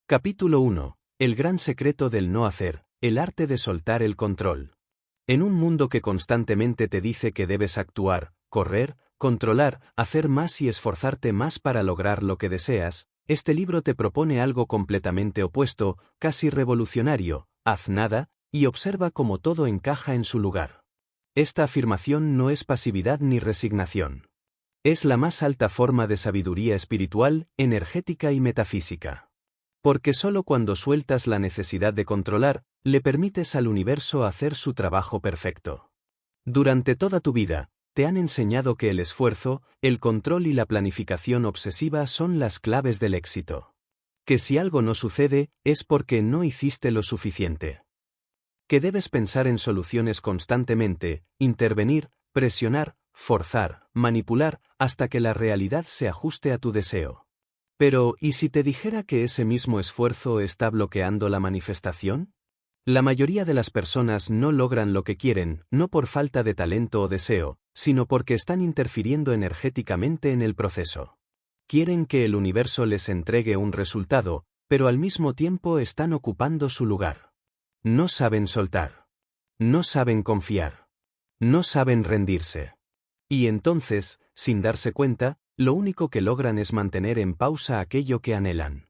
Capítulo 1. El gran secreto del no hacer, el arte de soltar el control. En un mundo que constantemente te dice que debes actuar, correr, controlar, hacer más y esforzarte más para lograr lo que deseas, este libro te propone algo completamente opuesto, casi revolucionario: haz nada, y observa cómo todo encaja en su lugar. Esta afirmación no es pasividad ni resignación. Es la más alta forma de sabiduría espiritual, energética y metafísica. Porque solo cuando sueltas la necesidad de controlar, le permites al universo hacer su trabajo perfecto. Durante toda tu vida, te han enseñado que el esfuerzo, el control y la planificación obsesiva son las claves del éxito. Que si algo no sucede, es porque no hiciste lo suficiente. Que debes pensar en soluciones constantemente, intervenir, presionar, forzar, manipular, hasta que la realidad se ajuste a tu deseo. Pero, ¿y si te dijera que ese mismo esfuerzo está bloqueando la manifestación? La mayoría de las personas no logran lo que quieren, no por falta de talento o deseo, sino porque están interfiriendo energéticamente en el proceso. Quieren que el universo les entregue un resultado, pero al mismo tiempo están ocupando su lugar. No saben soltar. No saben confiar. No saben rendirse. Y entonces, sin darse cuenta, lo único que logran es mantener en pausa aquello que anhelan.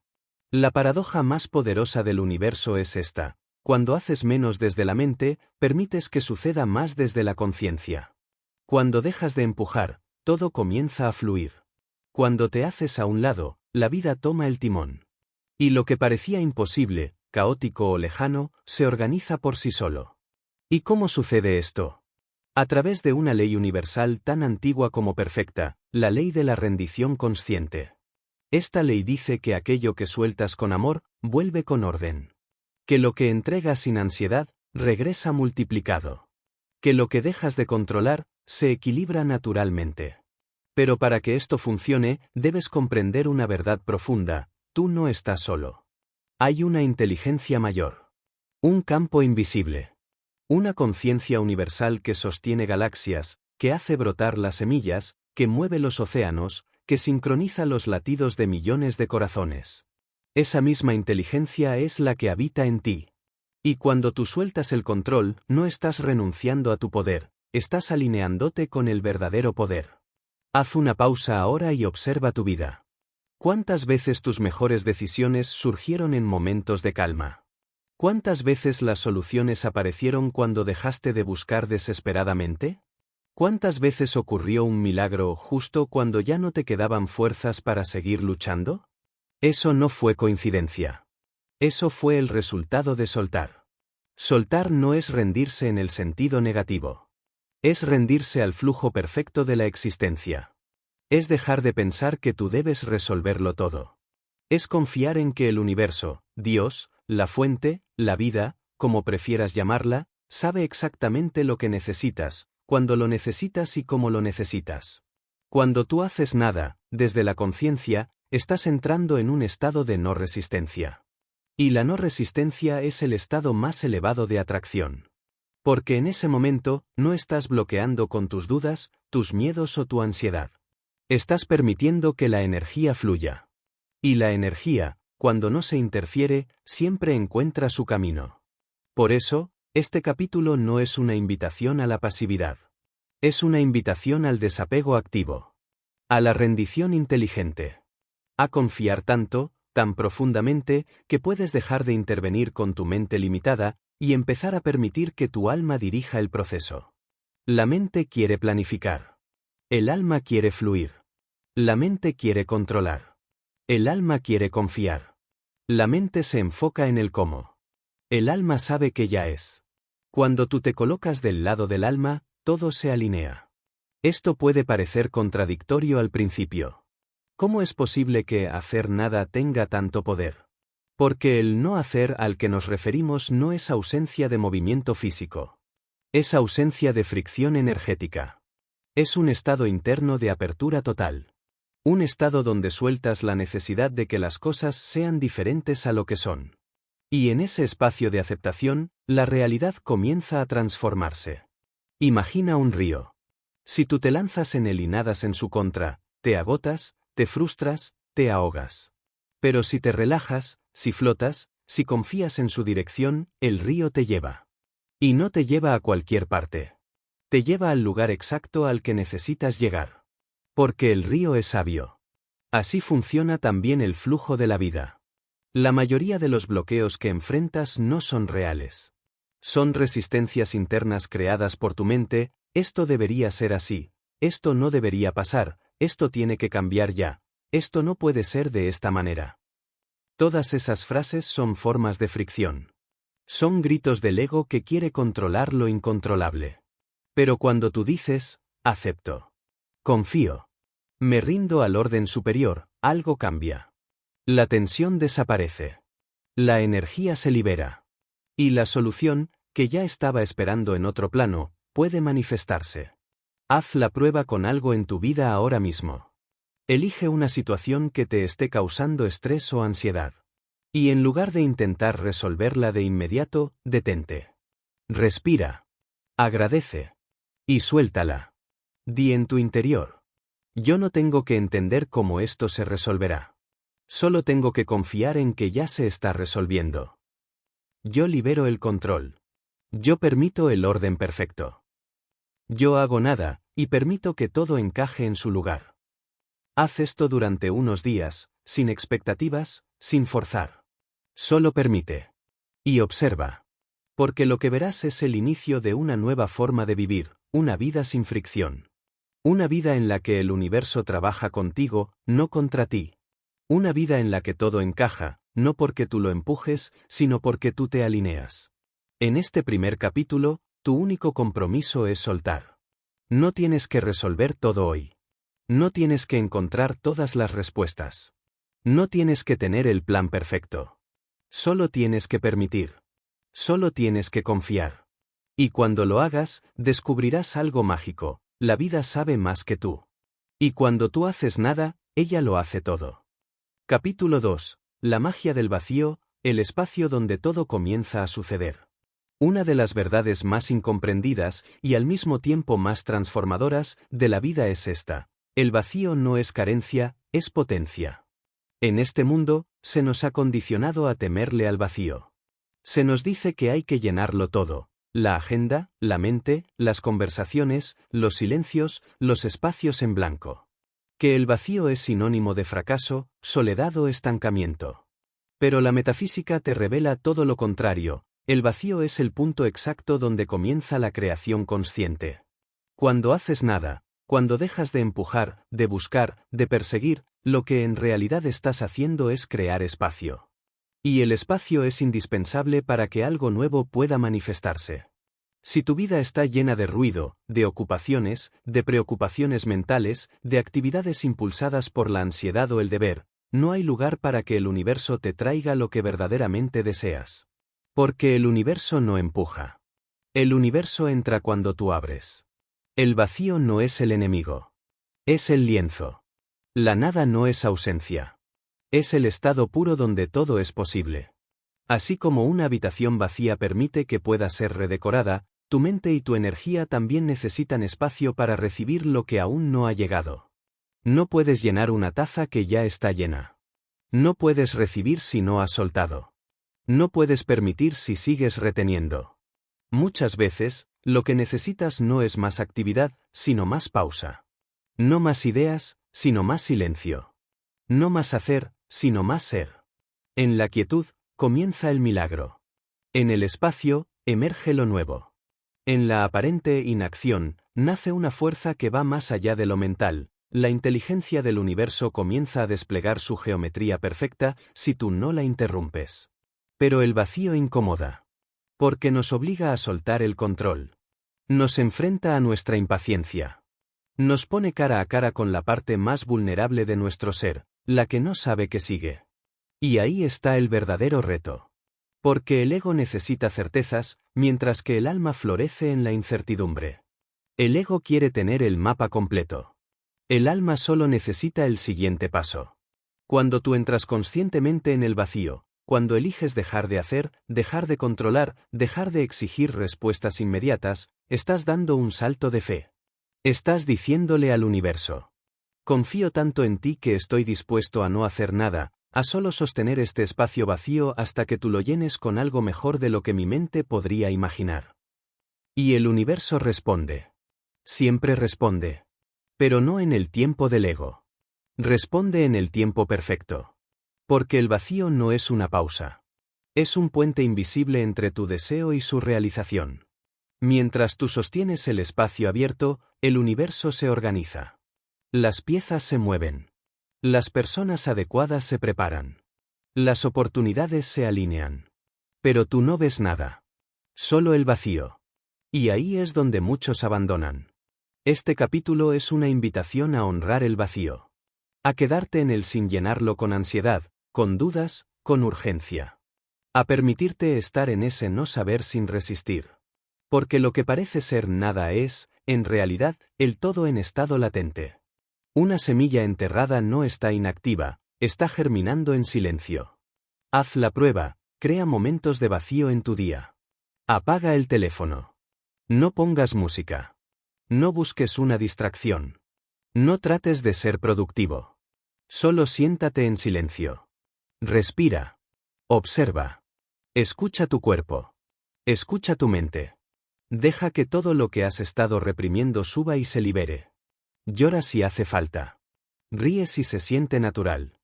La paradoja más poderosa del universo es esta: cuando haces menos desde la mente, permites que suceda más desde la conciencia. Cuando dejas de empujar, todo comienza a fluir. Cuando te haces a un lado, la vida toma el timón. Y lo que parecía imposible, caótico o lejano, se organiza por sí solo. ¿Y cómo sucede esto? A través de una ley universal tan antigua como perfecta, la ley de la rendición consciente. Esta ley dice que aquello que sueltas con amor, vuelve con orden. Que lo que entregas sin ansiedad, regresa multiplicado. Que lo que dejas de controlar, se equilibra naturalmente. Pero para que esto funcione, debes comprender una verdad profunda: tú no estás solo. Hay una inteligencia mayor. Un campo invisible. Una conciencia universal que sostiene galaxias, que hace brotar las semillas, que mueve los océanos, que sincroniza los latidos de millones de corazones. Esa misma inteligencia es la que habita en ti. Y cuando tú sueltas el control, no estás renunciando a tu poder, estás alineándote con el verdadero poder. Haz una pausa ahora y observa tu vida. ¿Cuántas veces tus mejores decisiones surgieron en momentos de calma? ¿Cuántas veces las soluciones aparecieron cuando dejaste de buscar desesperadamente? ¿Cuántas veces ocurrió un milagro justo cuando ya no te quedaban fuerzas para seguir luchando? Eso no fue coincidencia. Eso fue el resultado de soltar. Soltar no es rendirse en el sentido negativo. Es rendirse al flujo perfecto de la existencia. Es dejar de pensar que tú debes resolverlo todo. Es confiar en que el universo, Dios, la fuente, la vida, como prefieras llamarla, sabe exactamente lo que necesitas, cuando lo necesitas y cómo lo necesitas. Cuando tú haces nada, desde la conciencia, estás entrando en un estado de no resistencia. Y la no resistencia es el estado más elevado de atracción. Porque en ese momento, no estás bloqueando con tus dudas, tus miedos o tu ansiedad. Estás permitiendo que la energía fluya. Y la energía, cuando no se interfiere, siempre encuentra su camino. Por eso, este capítulo no es una invitación a la pasividad. Es una invitación al desapego activo. A la rendición inteligente. A confiar tanto, tan profundamente, que puedes dejar de intervenir con tu mente limitada, y empezar a permitir que tu alma dirija el proceso. La mente quiere planificar. El alma quiere fluir. La mente quiere controlar. El alma quiere confiar. La mente se enfoca en el cómo. El alma sabe que ya es. Cuando tú te colocas del lado del alma, todo se alinea. Esto puede parecer contradictorio al principio. ¿Cómo es posible que hacer nada tenga tanto poder? Porque el no hacer al que nos referimos no es ausencia de movimiento físico. Es ausencia de fricción energética. Es un estado interno de apertura total. Un estado donde sueltas la necesidad de que las cosas sean diferentes a lo que son. Y en ese espacio de aceptación, la realidad comienza a transformarse. Imagina un río. Si tú te lanzas en él y nadas en su contra, te agotas, te frustras, te ahogas. Pero si te relajas, si flotas, si confías en su dirección, el río te lleva. Y no te lleva a cualquier parte. Te lleva al lugar exacto al que necesitas llegar. Porque el río es sabio. Así funciona también el flujo de la vida. La mayoría de los bloqueos que enfrentas no son reales. Son resistencias internas creadas por tu mente: esto debería ser así, esto no debería pasar, esto tiene que cambiar ya, esto no puede ser de esta manera. Todas esas frases son formas de fricción. Son gritos del ego que quiere controlar lo incontrolable. Pero cuando tú dices, acepto, confío, me rindo al orden superior, algo cambia. La tensión desaparece. La energía se libera. Y la solución, que ya estaba esperando en otro plano, puede manifestarse. Haz la prueba con algo en tu vida ahora mismo. Elige una situación que te esté causando estrés o ansiedad. Y en lugar de intentar resolverla de inmediato, detente. Respira. Agradece. Y suéltala. Di en tu interior: yo no tengo que entender cómo esto se resolverá. Solo tengo que confiar en que ya se está resolviendo. Yo libero el control. Yo permito el orden perfecto. Yo hago nada, y permito que todo encaje en su lugar. Haz esto durante unos días, sin expectativas, sin forzar. Solo permite. Y observa. Porque lo que verás es el inicio de una nueva forma de vivir, una vida sin fricción. Una vida en la que el universo trabaja contigo, no contra ti. Una vida en la que todo encaja, no porque tú lo empujes, sino porque tú te alineas. En este primer capítulo, tu único compromiso es soltar. No tienes que resolver todo hoy. No tienes que encontrar todas las respuestas. No tienes que tener el plan perfecto. Solo tienes que permitir. Solo tienes que confiar. Y cuando lo hagas, descubrirás algo mágico: la vida sabe más que tú. Y cuando tú haces nada, ella lo hace todo. Capítulo 2. La magia del vacío, el espacio donde todo comienza a suceder. Una de las verdades más incomprendidas, y al mismo tiempo más transformadoras, de la vida es esta: el vacío no es carencia, es potencia. En este mundo, se nos ha condicionado a temerle al vacío. Se nos dice que hay que llenarlo todo: la agenda, la mente, las conversaciones, los silencios, los espacios en blanco. Que el vacío es sinónimo de fracaso, soledad o estancamiento. Pero la metafísica te revela todo lo contrario: el vacío es el punto exacto donde comienza la creación consciente. Cuando haces nada, cuando dejas de empujar, de buscar, de perseguir, lo que en realidad estás haciendo es crear espacio. Y el espacio es indispensable para que algo nuevo pueda manifestarse. Si tu vida está llena de ruido, de ocupaciones, de preocupaciones mentales, de actividades impulsadas por la ansiedad o el deber, no hay lugar para que el universo te traiga lo que verdaderamente deseas. Porque el universo no empuja. El universo entra cuando tú abres. El vacío no es el enemigo. Es el lienzo. La nada no es ausencia. Es el estado puro donde todo es posible. Así como una habitación vacía permite que pueda ser redecorada, tu mente y tu energía también necesitan espacio para recibir lo que aún no ha llegado. No puedes llenar una taza que ya está llena. No puedes recibir si no has soltado. No puedes permitir si sigues reteniendo. Muchas veces, lo que necesitas no es más actividad, sino más pausa. No más ideas, sino más silencio. No más hacer, sino más ser. En la quietud, comienza el milagro. En el espacio, emerge lo nuevo. En la aparente inacción, nace una fuerza que va más allá de lo mental. La inteligencia del universo comienza a desplegar su geometría perfecta si tú no la interrumpes. Pero el vacío incomoda. Porque nos obliga a soltar el control. Nos enfrenta a nuestra impaciencia. Nos pone cara a cara con la parte más vulnerable de nuestro ser, la que no sabe que sigue. Y ahí está el verdadero reto. Porque el ego necesita certezas, mientras que el alma florece en la incertidumbre. El ego quiere tener el mapa completo. El alma solo necesita el siguiente paso. Cuando tú entras conscientemente en el vacío, cuando eliges dejar de hacer, dejar de controlar, dejar de exigir respuestas inmediatas, estás dando un salto de fe. Estás diciéndole al universo: confío tanto en ti que estoy dispuesto a no hacer nada, a solo sostener este espacio vacío hasta que tú lo llenes con algo mejor de lo que mi mente podría imaginar. Y el universo responde. Siempre responde. Pero no en el tiempo del ego. Responde en el tiempo perfecto. Porque el vacío no es una pausa. Es un puente invisible entre tu deseo y su realización. Mientras tú sostienes el espacio abierto, el universo se organiza. Las piezas se mueven. Las personas adecuadas se preparan. Las oportunidades se alinean. Pero tú no ves nada. Solo el vacío. Y ahí es donde muchos abandonan. Este capítulo es una invitación a honrar el vacío. A quedarte en él sin llenarlo con ansiedad, con dudas, con urgencia. A permitirte estar en ese no saber sin resistir. Porque lo que parece ser nada es, en realidad, el todo en estado latente. Una semilla enterrada no está inactiva, está germinando en silencio. Haz la prueba, crea momentos de vacío en tu día. Apaga el teléfono. No pongas música. No busques una distracción. No trates de ser productivo. Solo siéntate en silencio. Respira. Observa. Escucha tu cuerpo. Escucha tu mente. Deja que todo lo que has estado reprimiendo suba y se libere. Llora si hace falta. Ríe si se siente natural.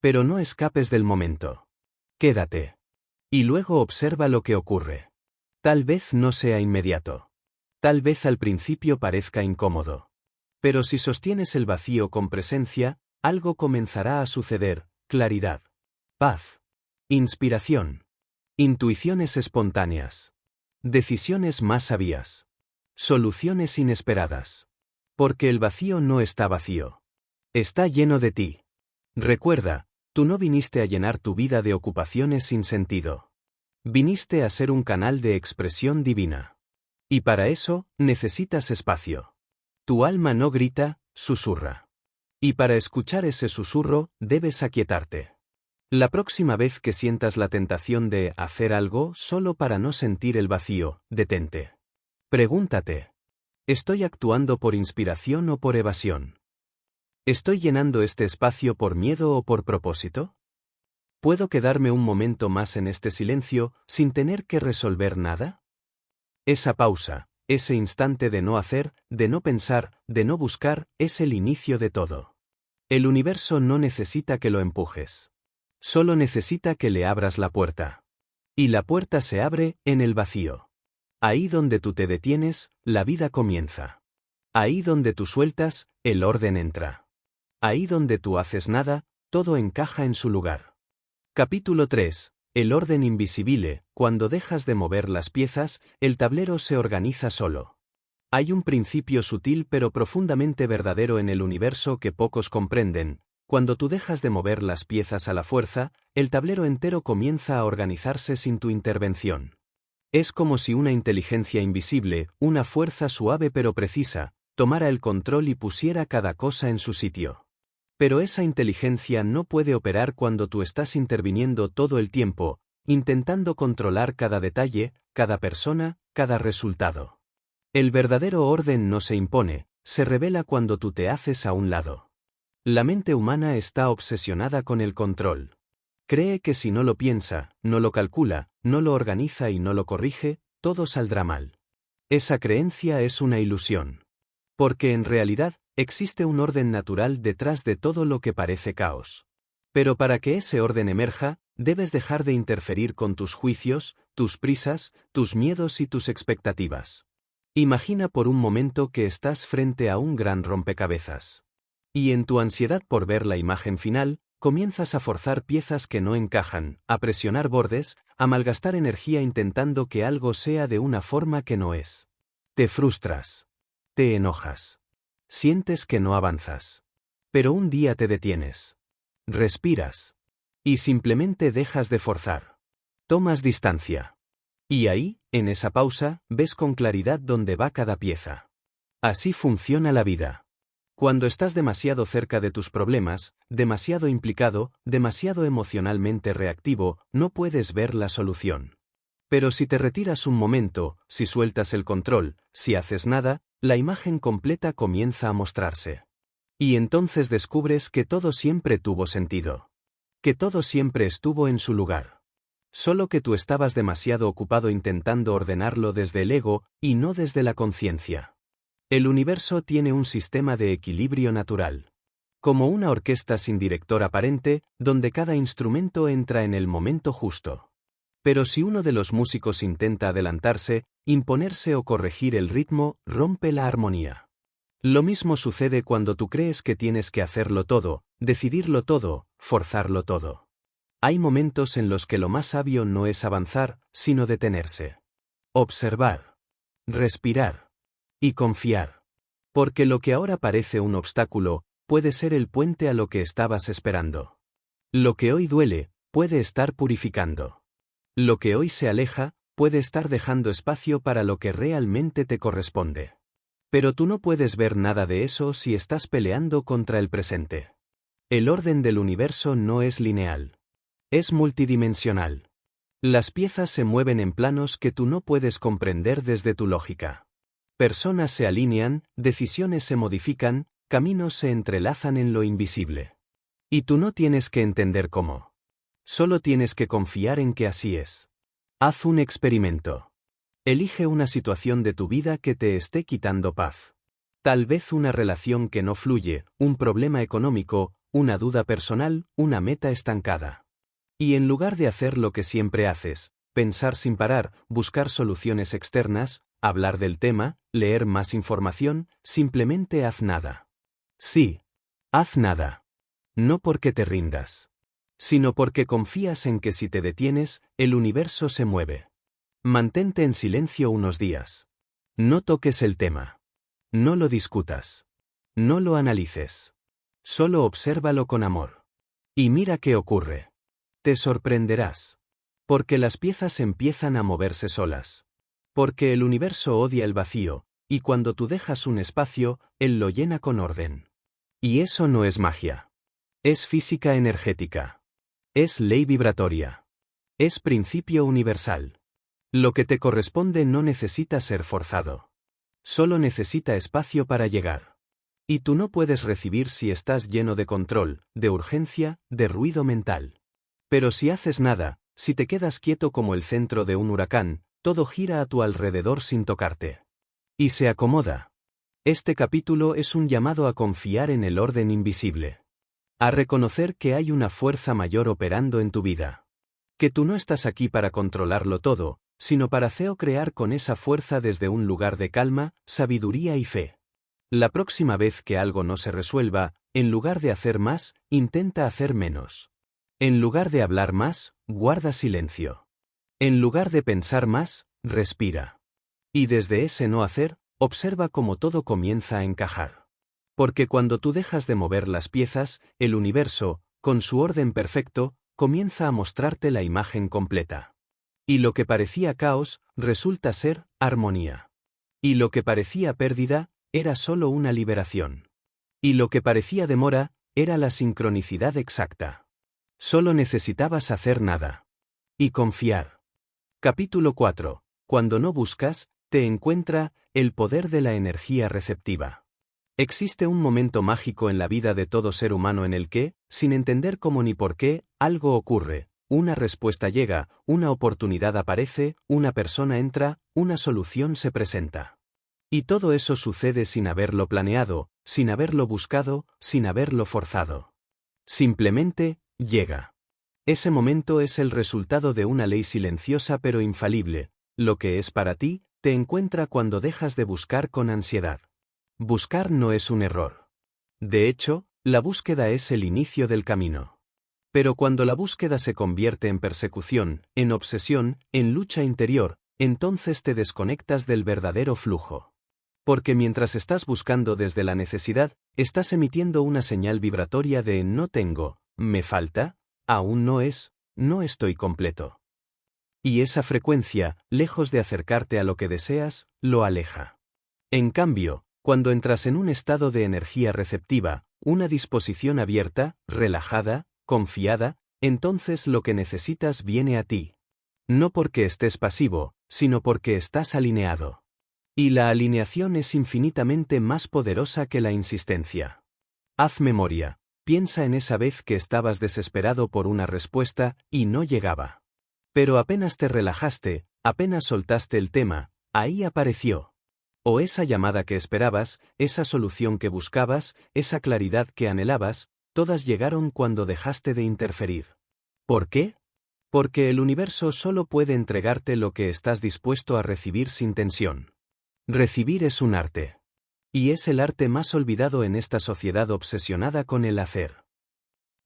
Pero no escapes del momento. Quédate. Y luego observa lo que ocurre. Tal vez no sea inmediato. Tal vez al principio parezca incómodo. Pero si sostienes el vacío con presencia, algo comenzará a suceder: claridad, paz, inspiración, intuiciones espontáneas, decisiones más sabias, soluciones inesperadas. Porque el vacío no está vacío. Está lleno de ti. Recuerda, tú no viniste a llenar tu vida de ocupaciones sin sentido. Viniste a ser un canal de expresión divina. Y para eso, necesitas espacio. Tu alma no grita, susurra. Y para escuchar ese susurro, debes aquietarte. La próxima vez que sientas la tentación de hacer algo solo para no sentir el vacío, detente. Pregúntate: ¿estoy actuando por inspiración o por evasión? ¿Estoy llenando este espacio por miedo o por propósito? ¿Puedo quedarme un momento más en este silencio, sin tener que resolver nada? Esa pausa, ese instante de no hacer, de no pensar, de no buscar, es el inicio de todo. El universo no necesita que lo empujes. Solo necesita que le abras la puerta. Y la puerta se abre en el vacío. Ahí donde tú te detienes, la vida comienza. Ahí donde tú sueltas, el orden entra. Ahí donde tú haces nada, todo encaja en su lugar. Capítulo 3. El orden invisible. Cuando dejas de mover las piezas, el tablero se organiza solo. Hay un principio sutil pero profundamente verdadero en el universo que pocos comprenden. Cuando tú dejas de mover las piezas a la fuerza, el tablero entero comienza a organizarse sin tu intervención. Es como si una inteligencia invisible, una fuerza suave pero precisa, tomara el control y pusiera cada cosa en su sitio. Pero esa inteligencia no puede operar cuando tú estás interviniendo todo el tiempo, intentando controlar cada detalle, cada persona, cada resultado. El verdadero orden no se impone, se revela cuando tú te haces a un lado. La mente humana está obsesionada con el control. Cree que si no lo piensa, no lo calcula, no lo organiza y no lo corrige, todo saldrá mal. Esa creencia es una ilusión. Porque en realidad, existe un orden natural detrás de todo lo que parece caos. Pero para que ese orden emerja, debes dejar de interferir con tus juicios, tus prisas, tus miedos y tus expectativas. Imagina por un momento que estás frente a un gran rompecabezas. Y en tu ansiedad por ver la imagen final, comienzas a forzar piezas que no encajan, a presionar bordes, a malgastar energía intentando que algo sea de una forma que no es. Te frustras. Te enojas. Sientes que no avanzas. Pero un día te detienes. Respiras. Y simplemente dejas de forzar. Tomas distancia. Y ahí, en esa pausa, ves con claridad dónde va cada pieza. Así funciona la vida. Cuando estás demasiado cerca de tus problemas, demasiado implicado, demasiado emocionalmente reactivo, no puedes ver la solución. Pero si te retiras un momento, si sueltas el control, si haces nada, la imagen completa comienza a mostrarse. Y entonces descubres que todo siempre tuvo sentido. Que todo siempre estuvo en su lugar. Solo que tú estabas demasiado ocupado intentando ordenarlo desde el ego, y no desde la conciencia. El universo tiene un sistema de equilibrio natural. Como una orquesta sin director aparente, donde cada instrumento entra en el momento justo. Pero si uno de los músicos intenta adelantarse, imponerse o corregir el ritmo, rompe la armonía. Lo mismo sucede cuando tú crees que tienes que hacerlo todo, decidirlo todo, forzarlo todo. Hay momentos en los que lo más sabio no es avanzar, sino detenerse. Observar. Respirar. Y confiar. Porque lo que ahora parece un obstáculo, puede ser el puente a lo que estabas esperando. Lo que hoy duele, puede estar purificando. Lo que hoy se aleja, puede estar dejando espacio para lo que realmente te corresponde. Pero tú no puedes ver nada de eso si estás peleando contra el presente. El orden del universo no es lineal. Es multidimensional. Las piezas se mueven en planos que tú no puedes comprender desde tu lógica. Personas se alinean, decisiones se modifican, caminos se entrelazan en lo invisible. Y tú no tienes que entender cómo. Solo tienes que confiar en que así es. Haz un experimento. Elige una situación de tu vida que te esté quitando paz. Tal vez una relación que no fluye, un problema económico, una duda personal, una meta estancada. Y en lugar de hacer lo que siempre haces, pensar sin parar, buscar soluciones externas, hablar del tema, leer más información, simplemente haz nada. Sí, haz nada. No porque te rindas, sino porque confías en que si te detienes, el universo se mueve. Mantente en silencio unos días. No toques el tema. No lo discutas. No lo analices. Solo obsérvalo con amor. Y mira qué ocurre. Te sorprenderás. Porque las piezas empiezan a moverse solas. Porque el universo odia el vacío, y cuando tú dejas un espacio, él lo llena con orden. Y eso no es magia. Es física energética. Es ley vibratoria. Es principio universal. Lo que te corresponde no necesita ser forzado. Solo necesita espacio para llegar. Y tú no puedes recibir si estás lleno de control, de urgencia, de ruido mental. Pero si haces nada, si te quedas quieto como el centro de un huracán, todo gira a tu alrededor sin tocarte. Y se acomoda. Este capítulo es un llamado a confiar en el orden invisible. A reconocer que hay una fuerza mayor operando en tu vida. Que tú no estás aquí para controlarlo todo, sino para crear con esa fuerza desde un lugar de calma, sabiduría y fe. La próxima vez que algo no se resuelva, en lugar de hacer más, intenta hacer menos. En lugar de hablar más, guarda silencio. En lugar de pensar más, respira. Y desde ese no hacer, observa cómo todo comienza a encajar. Porque cuando tú dejas de mover las piezas, el universo, con su orden perfecto, comienza a mostrarte la imagen completa. Y lo que parecía caos, resulta ser armonía. Y lo que parecía pérdida, era solo una liberación. Y lo que parecía demora, era la sincronicidad exacta. Solo necesitabas hacer nada. Y confiar. Capítulo 4. Cuando no buscas, te encuentra el poder de la energía receptiva. Existe un momento mágico en la vida de todo ser humano en el que, sin entender cómo ni por qué, algo ocurre, una respuesta llega, una oportunidad aparece, una persona entra, una solución se presenta. Y todo eso sucede sin haberlo planeado, sin haberlo buscado, sin haberlo forzado. Simplemente, llega. Ese momento es el resultado de una ley silenciosa pero infalible. Lo que es para ti, te encuentra cuando dejas de buscar con ansiedad. Buscar no es un error. De hecho, la búsqueda es el inicio del camino. Pero cuando la búsqueda se convierte en persecución, en obsesión, en lucha interior, entonces te desconectas del verdadero flujo. Porque mientras estás buscando desde la necesidad, estás emitiendo una señal vibratoria de no tengo, me falta, aún no es, no estoy completo. Y esa frecuencia, lejos de acercarte a lo que deseas, lo aleja. En cambio, cuando entras en un estado de energía receptiva, una disposición abierta, relajada, confiada, entonces lo que necesitas viene a ti. No porque estés pasivo, sino porque estás alineado. Y la alineación es infinitamente más poderosa que la insistencia. Haz memoria. Piensa en esa vez que estabas desesperado por una respuesta y no llegaba. Pero apenas te relajaste, apenas soltaste el tema, ahí apareció. O esa llamada que esperabas, esa solución que buscabas, esa claridad que anhelabas, todas llegaron cuando dejaste de interferir. ¿Por qué? Porque el universo solo puede entregarte lo que estás dispuesto a recibir sin tensión. Recibir es un arte. Y es el arte más olvidado en esta sociedad obsesionada con el hacer.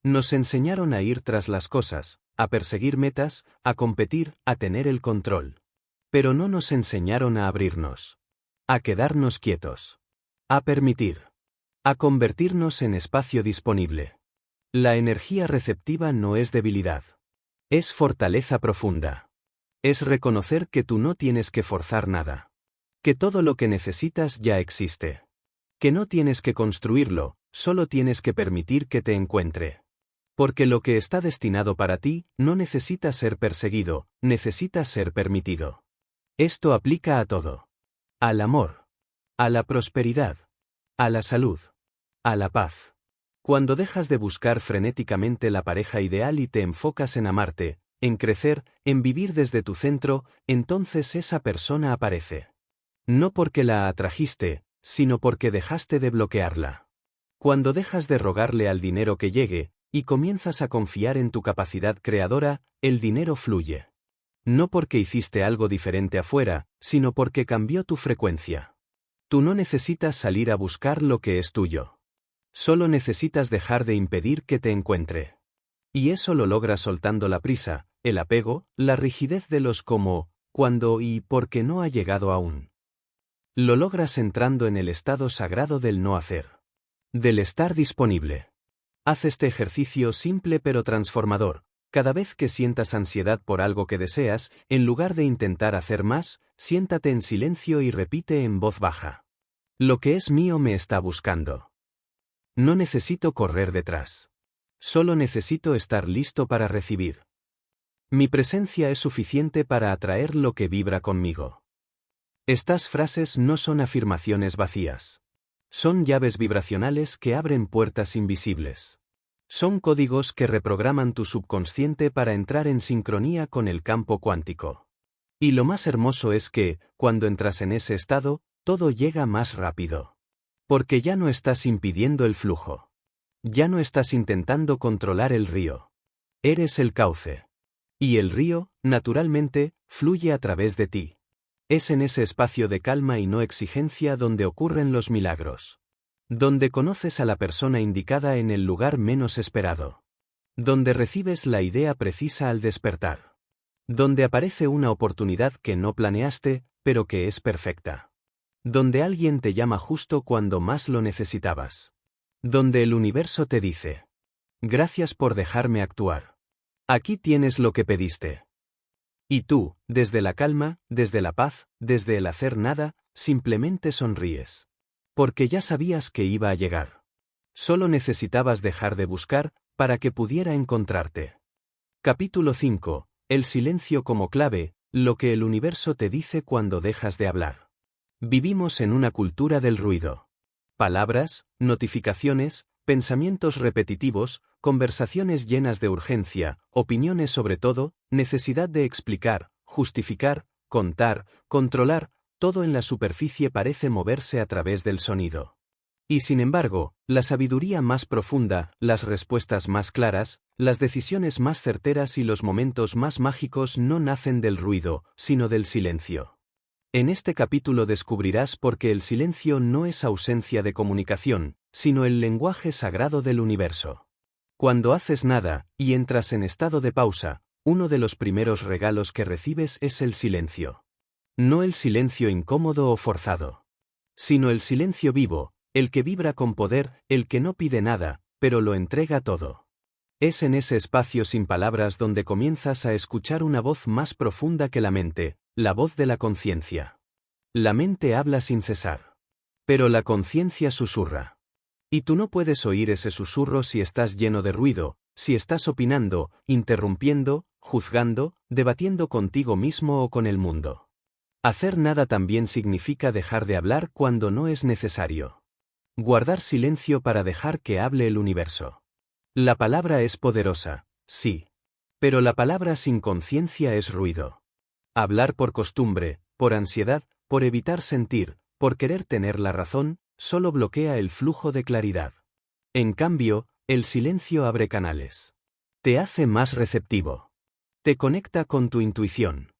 Nos enseñaron a ir tras las cosas, a perseguir metas, a competir, a tener el control. Pero no nos enseñaron a abrirnos. A quedarnos quietos. A permitir. A convertirnos en espacio disponible. La energía receptiva no es debilidad. Es fortaleza profunda. Es reconocer que tú no tienes que forzar nada. Que todo lo que necesitas ya existe. Que no tienes que construirlo, solo tienes que permitir que te encuentre. Porque lo que está destinado para ti no necesita ser perseguido, necesita ser permitido. Esto aplica a todo. Al amor. A la prosperidad. A la salud. A la paz. Cuando dejas de buscar frenéticamente la pareja ideal y te enfocas en amarte, en crecer, en vivir desde tu centro, entonces esa persona aparece. No porque la atrajiste, sino porque dejaste de bloquearla. Cuando dejas de rogarle al dinero que llegue, y comienzas a confiar en tu capacidad creadora, el dinero fluye. No porque hiciste algo diferente afuera, sino porque cambió tu frecuencia. Tú no necesitas salir a buscar lo que es tuyo. Solo necesitas dejar de impedir que te encuentre. Y eso lo logras soltando la prisa, el apego, la rigidez de los cómo, cuándo y por qué no ha llegado aún. Lo logras entrando en el estado sagrado del no hacer. Del estar disponible. Haz este ejercicio simple pero transformador. Cada vez que sientas ansiedad por algo que deseas, en lugar de intentar hacer más, siéntate en silencio y repite en voz baja. Lo que es mío me está buscando. No necesito correr detrás. Solo necesito estar listo para recibir. Mi presencia es suficiente para atraer lo que vibra conmigo. Estas frases no son afirmaciones vacías. Son llaves vibracionales que abren puertas invisibles. Son códigos que reprograman tu subconsciente para entrar en sincronía con el campo cuántico. Y lo más hermoso es que, cuando entras en ese estado, todo llega más rápido. Porque ya no estás impidiendo el flujo. Ya no estás intentando controlar el río. Eres el cauce. Y el río, naturalmente, fluye a través de ti. Es en ese espacio de calma y no exigencia donde ocurren los milagros. Donde conoces a la persona indicada en el lugar menos esperado. Donde recibes la idea precisa al despertar. Donde aparece una oportunidad que no planeaste, pero que es perfecta. Donde alguien te llama justo cuando más lo necesitabas. Donde el universo te dice: gracias por dejarme actuar. Aquí tienes lo que pediste. Y tú, desde la calma, desde la paz, desde el hacer nada, simplemente sonríes. Porque ya sabías que iba a llegar. Solo necesitabas dejar de buscar, para que pudiera encontrarte. Capítulo 5. El silencio como clave, lo que el universo te dice cuando dejas de hablar. Vivimos en una cultura del ruido. Palabras, notificaciones, pensamientos repetitivos, conversaciones llenas de urgencia, opiniones sobre todo, necesidad de explicar, justificar, contar, controlar, todo en la superficie parece moverse a través del sonido. Y sin embargo, la sabiduría más profunda, las respuestas más claras, las decisiones más certeras y los momentos más mágicos no nacen del ruido, sino del silencio. En este capítulo descubrirás por qué el silencio no es ausencia de comunicación, sino el lenguaje sagrado del universo. Cuando haces nada, y entras en estado de pausa, uno de los primeros regalos que recibes es el silencio. No el silencio incómodo o forzado. Sino el silencio vivo, el que vibra con poder, el que no pide nada, pero lo entrega todo. Es en ese espacio sin palabras donde comienzas a escuchar una voz más profunda que la mente, la voz de la conciencia. La mente habla sin cesar. Pero la conciencia susurra. Y tú no puedes oír ese susurro si estás lleno de ruido, si estás opinando, interrumpiendo, juzgando, debatiendo contigo mismo o con el mundo. Hacer nada también significa dejar de hablar cuando no es necesario. Guardar silencio para dejar que hable el universo. La palabra es poderosa, sí. Pero la palabra sin conciencia es ruido. Hablar por costumbre, por ansiedad, por evitar sentir, por querer tener la razón, solo bloquea el flujo de claridad. En cambio, el silencio abre canales. Te hace más receptivo. Te conecta con tu intuición.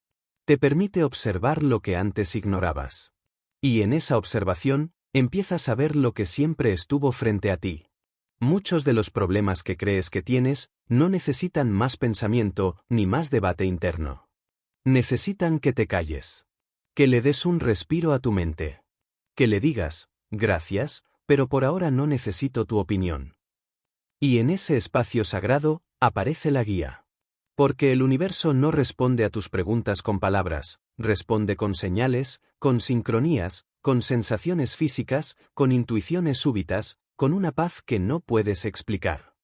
Te permite observar lo que antes ignorabas. Y en esa observación, empiezas a ver lo que siempre estuvo frente a ti. Muchos de los problemas que crees que tienes no necesitan más pensamiento ni más debate interno. Necesitan que te calles. Que le des un respiro a tu mente. Que le digas, gracias, pero por ahora no necesito tu opinión. Y en ese espacio sagrado, aparece la guía. Porque el universo no responde a tus preguntas con palabras, responde con señales, con sincronías, con sensaciones físicas, con intuiciones súbitas, con una paz que no puedes explicar.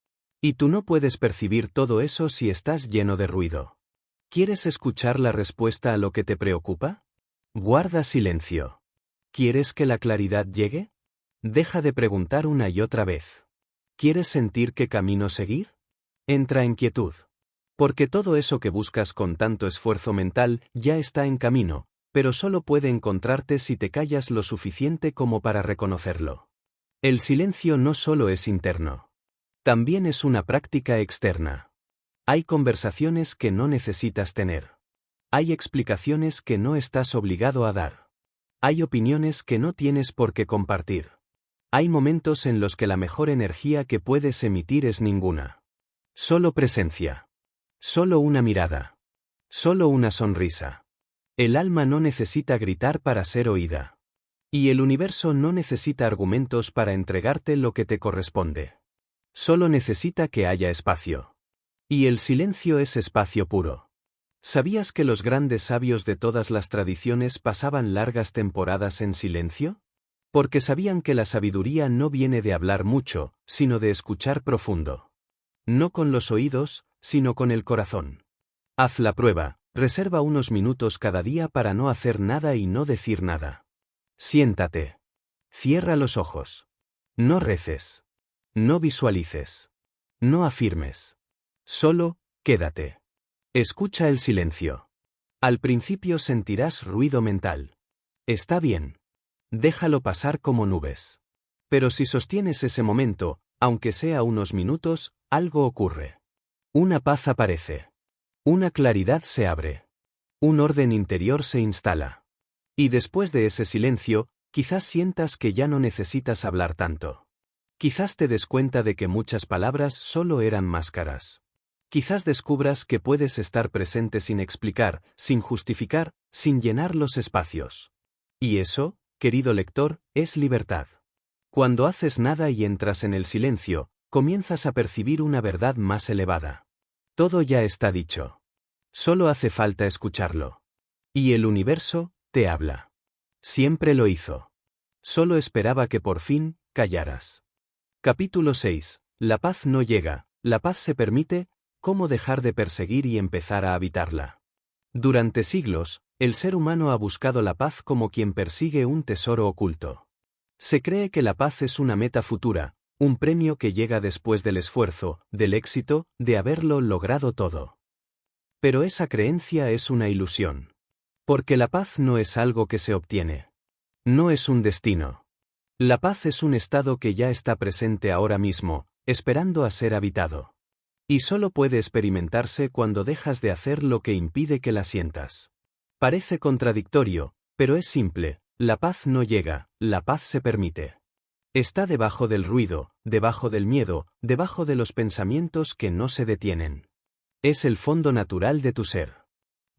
Y tú no puedes percibir todo eso si estás lleno de ruido. ¿Quieres escuchar la respuesta a lo que te preocupa? Guarda silencio. ¿Quieres que la claridad llegue? Deja de preguntar una y otra vez. ¿Quieres sentir qué camino seguir? Entra en quietud. Porque todo eso que buscas con tanto esfuerzo mental ya está en camino, pero solo puede encontrarte si te callas lo suficiente como para reconocerlo. El silencio no solo es interno. También es una práctica externa. Hay conversaciones que no necesitas tener. Hay explicaciones que no estás obligado a dar. Hay opiniones que no tienes por qué compartir. Hay momentos en los que la mejor energía que puedes emitir es ninguna. Solo presencia. Solo una mirada. Solo una sonrisa. El alma no necesita gritar para ser oída. Y el universo no necesita argumentos para entregarte lo que te corresponde. Solo necesita que haya espacio. Y el silencio es espacio puro. ¿Sabías que los grandes sabios de todas las tradiciones pasaban largas temporadas en silencio? Porque sabían que la sabiduría no viene de hablar mucho, sino de escuchar profundo. No con los oídos, sino con el corazón. Haz la prueba, reserva unos minutos cada día para no hacer nada y no decir nada. Siéntate. Cierra los ojos. No reces. No visualices. No afirmes. Solo, quédate. Escucha el silencio. Al principio sentirás ruido mental. Está bien. Déjalo pasar como nubes. Pero si sostienes ese momento, aunque sea unos minutos, algo ocurre. Una paz aparece. Una claridad se abre. Un orden interior se instala. Y después de ese silencio, quizás sientas que ya no necesitas hablar tanto. Quizás te des cuenta de que muchas palabras solo eran máscaras. Quizás descubras que puedes estar presente sin explicar, sin justificar, sin llenar los espacios. Y eso, querido lector, es libertad. Cuando haces nada y entras en el silencio, comienzas a percibir una verdad más elevada. Todo ya está dicho. Solo hace falta escucharlo. Y el universo te habla. Siempre lo hizo. Solo esperaba que por fin callaras. Capítulo 6. La paz no llega, la paz se permite. ¿Cómo dejar de perseguir y empezar a habitarla? Durante siglos, el ser humano ha buscado la paz como quien persigue un tesoro oculto. Se cree que la paz es una meta futura, un premio que llega después del esfuerzo, del éxito, de haberlo logrado todo. Pero esa creencia es una ilusión. Porque la paz no es algo que se obtiene. No es un destino. La paz es un estado que ya está presente ahora mismo, esperando a ser habitado. Y solo puede experimentarse cuando dejas de hacer lo que impide que la sientas. Parece contradictorio, pero es simple, la paz no llega, la paz se permite. Está debajo del ruido, debajo del miedo, debajo de los pensamientos que no se detienen. Es el fondo natural de tu ser.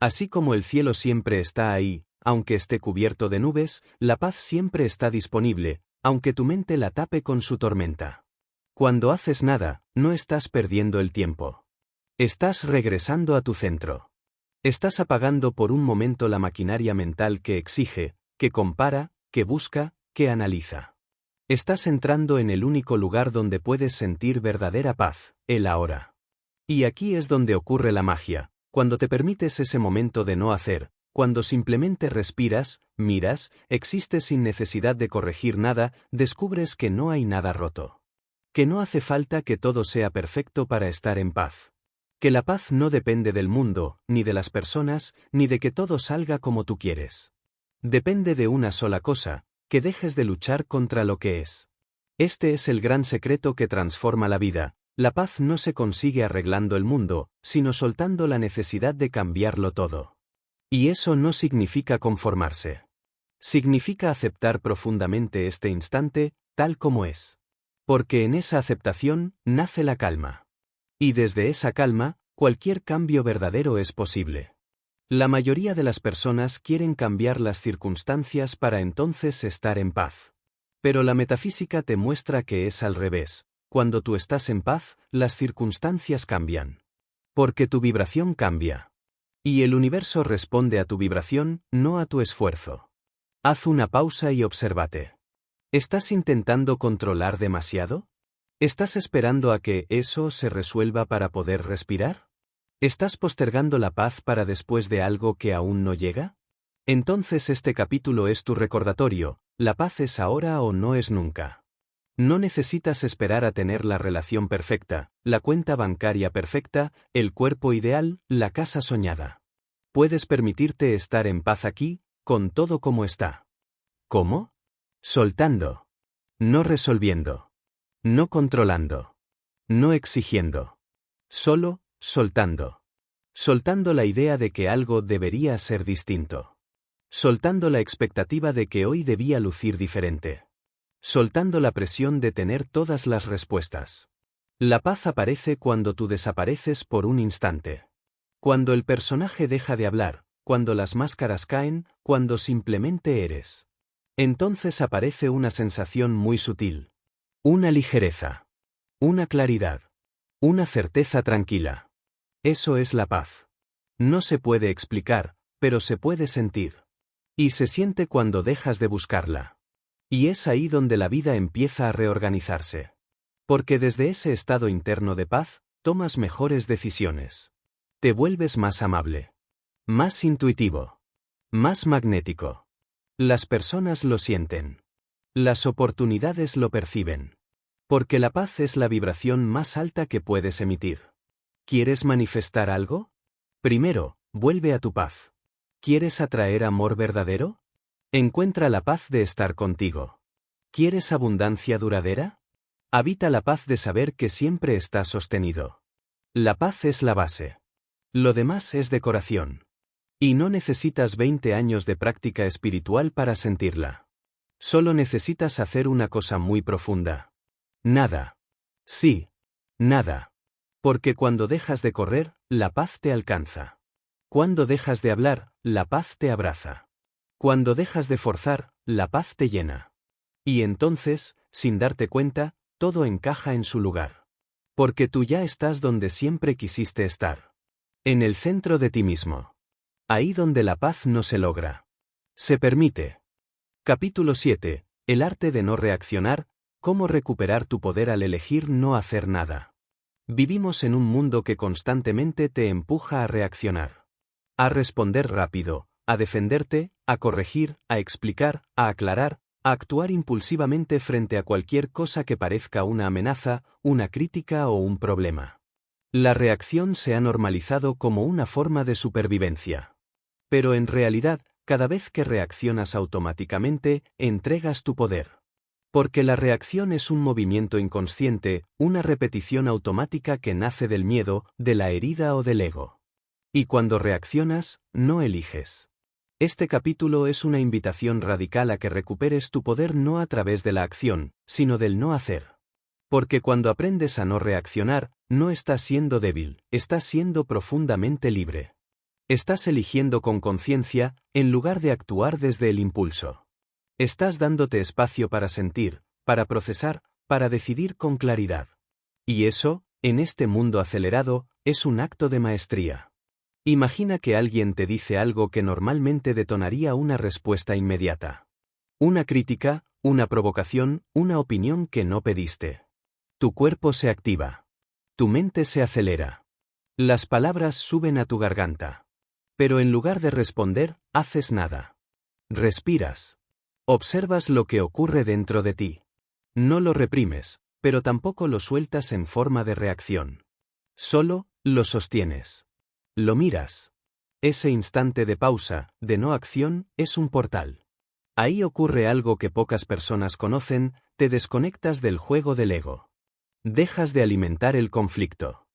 Así como el cielo siempre está ahí, aunque esté cubierto de nubes, la paz siempre está disponible, aunque tu mente la tape con su tormenta. Cuando haces nada, no estás perdiendo el tiempo. Estás regresando a tu centro. Estás apagando por un momento la maquinaria mental que exige, que compara, que busca, que analiza. Estás entrando en el único lugar donde puedes sentir verdadera paz, el ahora. Y aquí es donde ocurre la magia, cuando te permites ese momento de no hacer, cuando simplemente respiras, miras, existes sin necesidad de corregir nada, descubres que no hay nada roto. Que no hace falta que todo sea perfecto para estar en paz. Que la paz no depende del mundo, ni de las personas, ni de que todo salga como tú quieres. Depende de una sola cosa, que dejes de luchar contra lo que es. Este es el gran secreto que transforma la vida. La paz no se consigue arreglando el mundo, sino soltando la necesidad de cambiarlo todo. Y eso no significa conformarse. Significa aceptar profundamente este instante, tal como es. Porque en esa aceptación nace la calma. Y desde esa calma, cualquier cambio verdadero es posible. La mayoría de las personas quieren cambiar las circunstancias para entonces estar en paz. Pero la metafísica te muestra que es al revés. Cuando tú estás en paz, las circunstancias cambian. Porque tu vibración cambia. Y el universo responde a tu vibración, no a tu esfuerzo. Haz una pausa y obsérvate. ¿Estás intentando controlar demasiado? ¿Estás esperando a que eso se resuelva para poder respirar? ¿Estás postergando la paz para después de algo que aún no llega? Entonces este capítulo es tu recordatorio, la paz es ahora o no es nunca. No necesitas esperar a tener la relación perfecta, la cuenta bancaria perfecta, el cuerpo ideal, la casa soñada. Puedes permitirte estar en paz aquí, con todo como está. ¿Cómo? Soltando. No resolviendo. No controlando. No exigiendo. Solo, soltando. Soltando la idea de que algo debería ser distinto. Soltando la expectativa de que hoy debía lucir diferente. Soltando la presión de tener todas las respuestas. La paz aparece cuando tú desapareces por un instante. Cuando el personaje deja de hablar, cuando las máscaras caen, cuando simplemente eres. Entonces aparece una sensación muy sutil. Una ligereza. Una claridad. Una certeza tranquila. Eso es la paz. No se puede explicar, pero se puede sentir. Y se siente cuando dejas de buscarla. Y es ahí donde la vida empieza a reorganizarse. Porque desde ese estado interno de paz, tomas mejores decisiones. Te vuelves más amable. Más intuitivo. Más magnético. Las personas lo sienten. Las oportunidades lo perciben. Porque la paz es la vibración más alta que puedes emitir. ¿Quieres manifestar algo? Primero, vuelve a tu paz. ¿Quieres atraer amor verdadero? Encuentra la paz de estar contigo. ¿Quieres abundancia duradera? Habita la paz de saber que siempre estás sostenido. La paz es la base. Lo demás es decoración. Y no necesitas 20 años de práctica espiritual para sentirla. Solo necesitas hacer una cosa muy profunda. Nada. Sí. Nada. Porque cuando dejas de correr, la paz te alcanza. Cuando dejas de hablar, la paz te abraza. Cuando dejas de forzar, la paz te llena. Y entonces, sin darte cuenta, todo encaja en su lugar. Porque tú ya estás donde siempre quisiste estar. En el centro de ti mismo. Ahí donde la paz no se logra. Se permite. Capítulo 7. El arte de no reaccionar, cómo recuperar tu poder al elegir no hacer nada. Vivimos en un mundo que constantemente te empuja a reaccionar. A responder rápido, a defenderte, a corregir, a explicar, a aclarar, a actuar impulsivamente frente a cualquier cosa que parezca una amenaza, una crítica o un problema. La reacción se ha normalizado como una forma de supervivencia. Pero en realidad, cada vez que reaccionas automáticamente, entregas tu poder. Porque la reacción es un movimiento inconsciente, una repetición automática que nace del miedo, de la herida o del ego. Y cuando reaccionas, no eliges. Este capítulo es una invitación radical a que recuperes tu poder no a través de la acción, sino del no hacer. Porque cuando aprendes a no reaccionar, no estás siendo débil, estás siendo profundamente libre. Estás eligiendo con conciencia, en lugar de actuar desde el impulso. Estás dándote espacio para sentir, para procesar, para decidir con claridad. Y eso, en este mundo acelerado, es un acto de maestría. Imagina que alguien te dice algo que normalmente detonaría una respuesta inmediata. Una crítica, una provocación, una opinión que no pediste. Tu cuerpo se activa. Tu mente se acelera. Las palabras suben a tu garganta. Pero en lugar de responder, haces nada. Respiras. Observas lo que ocurre dentro de ti. No lo reprimes, pero tampoco lo sueltas en forma de reacción. Solo lo sostienes. Lo miras. Ese instante de pausa, de no acción, es un portal. Ahí ocurre algo que pocas personas conocen, te desconectas del juego del ego. Dejas de alimentar el conflicto.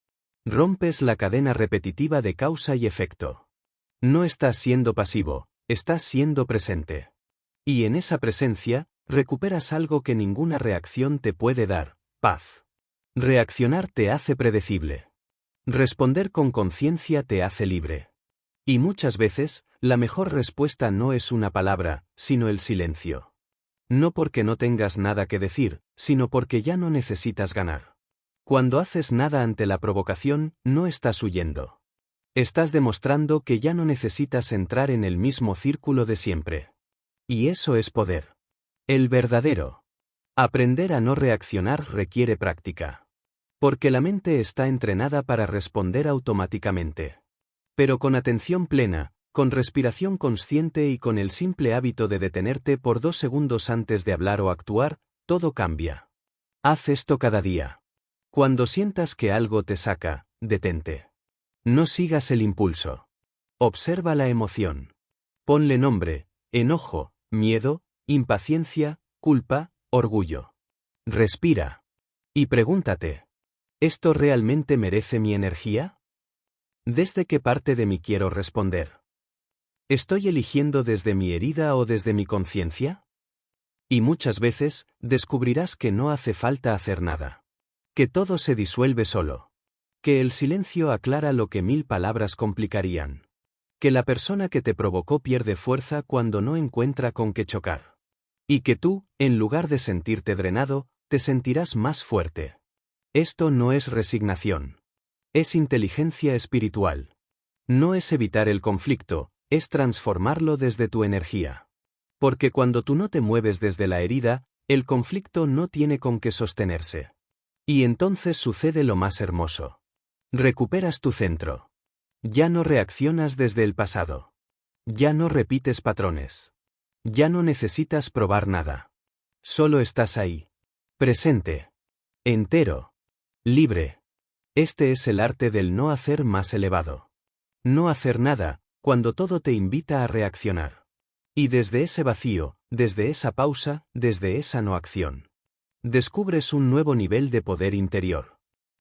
Rompes la cadena repetitiva de causa y efecto. No estás siendo pasivo, estás siendo presente. Y en esa presencia, recuperas algo que ninguna reacción te puede dar: paz. Reaccionar te hace predecible. Responder con conciencia te hace libre. Y muchas veces, la mejor respuesta no es una palabra, sino el silencio. No porque no tengas nada que decir, sino porque ya no necesitas ganar. Cuando haces nada ante la provocación, no estás huyendo. Estás demostrando que ya no necesitas entrar en el mismo círculo de siempre. Y eso es poder. El verdadero. Aprender a no reaccionar requiere práctica. Porque la mente está entrenada para responder automáticamente. Pero con atención plena, con respiración consciente y con el simple hábito de detenerte por 2 segundos antes de hablar o actuar, todo cambia. Haz esto cada día. Cuando sientas que algo te saca, detente. No sigas el impulso. Observa la emoción. Ponle nombre: enojo, miedo, impaciencia, culpa, orgullo. Respira. Y pregúntate: ¿esto realmente merece mi energía? ¿Desde qué parte de mí quiero responder? ¿Estoy eligiendo desde mi herida o desde mi conciencia? Y muchas veces, descubrirás que no hace falta hacer nada. Que todo se disuelve solo. Que el silencio aclara lo que 1000 palabras complicarían. Que la persona que te provocó pierde fuerza cuando no encuentra con qué chocar. Y que tú, en lugar de sentirte drenado, te sentirás más fuerte. Esto no es resignación. Es inteligencia espiritual. No es evitar el conflicto, es transformarlo desde tu energía. Porque cuando tú no te mueves desde la herida, el conflicto no tiene con qué sostenerse. Y entonces sucede lo más hermoso. Recuperas tu centro. Ya no reaccionas desde el pasado. Ya no repites patrones. Ya no necesitas probar nada. Solo estás ahí. Presente. Entero. Libre. Este es el arte del no hacer más elevado. No hacer nada, cuando todo te invita a reaccionar. Y desde ese vacío, desde esa pausa, desde esa no acción, descubres un nuevo nivel de poder interior.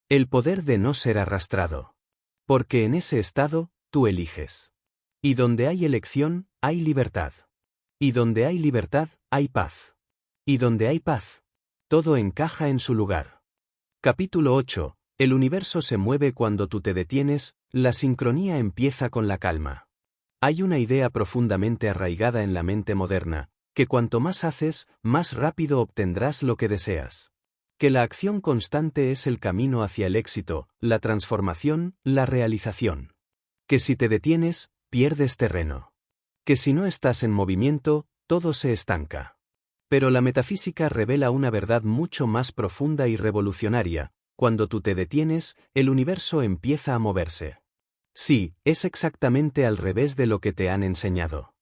El poder de no ser arrastrado. Porque en ese estado, tú eliges. Y donde hay elección, hay libertad. Y donde hay libertad, hay paz. Y donde hay paz, todo encaja en su lugar. Capítulo 8. El universo se mueve cuando tú te detienes, la sincronía empieza con la calma. Hay una idea profundamente arraigada en la mente moderna, que cuanto más haces, más rápido obtendrás lo que deseas. Que la acción constante es el camino hacia el éxito, la transformación, la realización. Que si te detienes, pierdes terreno. Que si no estás en movimiento, todo se estanca. Pero la metafísica revela una verdad mucho más profunda y revolucionaria: cuando tú te detienes, el universo empieza a moverse. Sí, es exactamente al revés de lo que te han enseñado.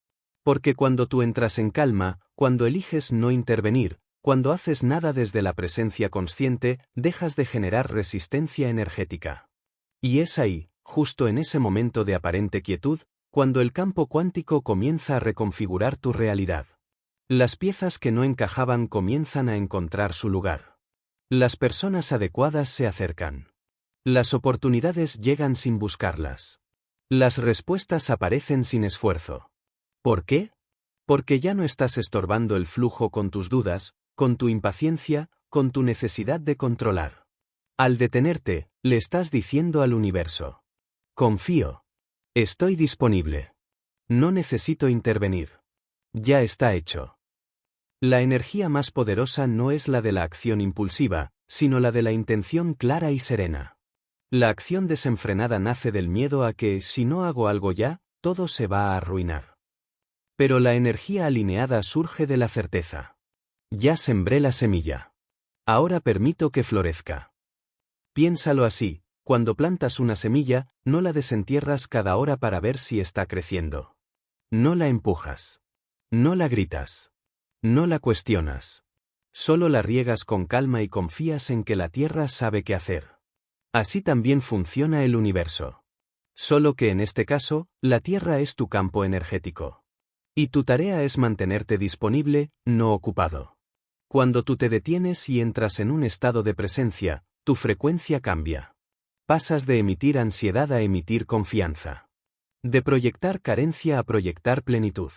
Porque cuando tú entras en calma, cuando eliges no intervenir, cuando haces nada desde la presencia consciente, dejas de generar resistencia energética. Y es ahí, justo en ese momento de aparente quietud, cuando el campo cuántico comienza a reconfigurar tu realidad. Las piezas que no encajaban comienzan a encontrar su lugar. Las personas adecuadas se acercan. Las oportunidades llegan sin buscarlas. Las respuestas aparecen sin esfuerzo. ¿Por qué? Porque ya no estás estorbando el flujo con tus dudas, con tu impaciencia, con tu necesidad de controlar. Al detenerte, le estás diciendo al universo: confío. Estoy disponible. No necesito intervenir. Ya está hecho. La energía más poderosa no es la de la acción impulsiva, sino la de la intención clara y serena. La acción desenfrenada nace del miedo a que, si no hago algo ya, todo se va a arruinar. Pero la energía alineada surge de la certeza. Ya sembré la semilla. Ahora permito que florezca. Piénsalo así: cuando plantas una semilla, no la desentierras cada hora para ver si está creciendo. No la empujas. No la gritas. No la cuestionas. Solo la riegas con calma y confías en que la Tierra sabe qué hacer. Así también funciona el universo. Solo que en este caso, la Tierra es tu campo energético. Y tu tarea es mantenerte disponible, no ocupado. Cuando tú te detienes y entras en un estado de presencia, tu frecuencia cambia. Pasas de emitir ansiedad a emitir confianza. De proyectar carencia a proyectar plenitud.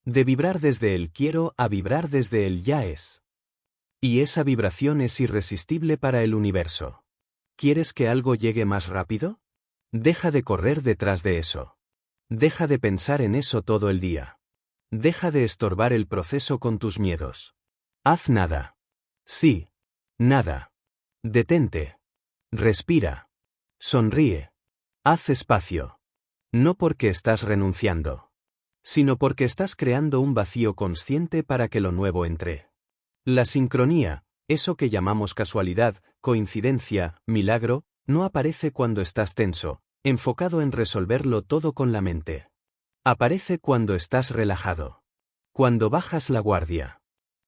De vibrar desde el quiero a vibrar desde el ya es. Y esa vibración es irresistible para el universo. ¿Quieres que algo llegue más rápido? Deja de correr detrás de eso. Deja de pensar en eso todo el día. Deja de estorbar el proceso con tus miedos. Haz nada. Sí. Nada. Detente. Respira. Sonríe. Haz espacio. No porque estás renunciando, sino porque estás creando un vacío consciente para que lo nuevo entre. La sincronía, eso que llamamos casualidad, coincidencia, milagro, no aparece cuando estás tenso, enfocado en resolverlo todo con la mente. Aparece cuando estás relajado. Cuando bajas la guardia.